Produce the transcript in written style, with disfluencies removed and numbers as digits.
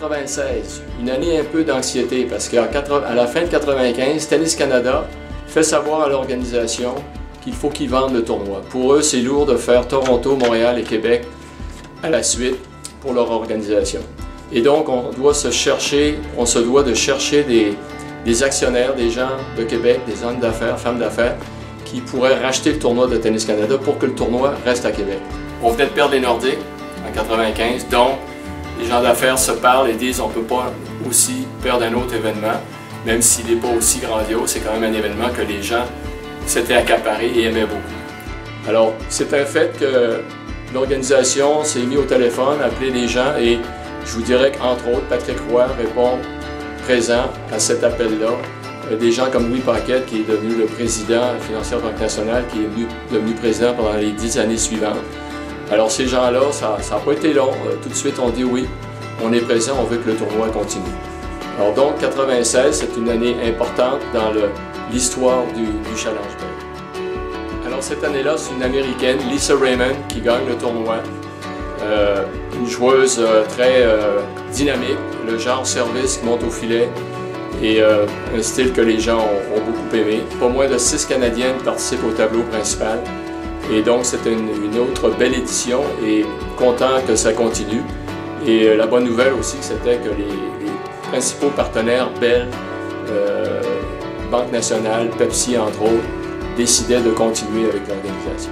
1996, une année un peu d'anxiété parce qu'à la fin de 1995, Tennis Canada fait savoir à l'organisation qu'il faut qu'ils vendent le tournoi. Pour eux, c'est lourd de faire Toronto, Montréal et Québec à la suite pour leur organisation. Et donc, on se doit de chercher des actionnaires, des gens de Québec, des hommes d'affaires, femmes d'affaires, qui pourraient racheter le tournoi de Tennis Canada pour que le tournoi reste à Québec. On venait de perdre les Nordiques en 1995, donc les gens d'affaires se parlent et disent on ne peut pas aussi perdre un autre événement, même s'il n'est pas aussi grandiose, c'est quand même un événement que les gens s'étaient accaparés et aimaient beaucoup. Alors, c'est un fait que l'organisation s'est mise au téléphone, appelé les gens et je vous dirais qu'entre autres, Patrick Roy répond présent à cet appel-là. Des gens comme Louis Paquette, qui est devenu le président financier de la Banque nationale, qui est devenu président pendant les 10 années suivantes. Alors ces gens-là, ça n'a pas été long. Tout de suite, on dit oui, on est présent, on veut que le tournoi continue. Alors donc, 1996, c'est une année importante dans l'histoire du Challenge Bay. Alors cette année-là, c'est une Américaine, Lisa Raymond, qui gagne le tournoi. Une joueuse très dynamique, le genre service qui monte au filet et un style que les gens ont beaucoup aimé. Pas moins de 6 Canadiennes participent au tableau principal. Et donc, c'était une autre belle édition et content que ça continue. Et la bonne nouvelle aussi, c'était que les principaux partenaires, Bell, Banque nationale, Pepsi, entre autres, décidaient de continuer avec l'organisation.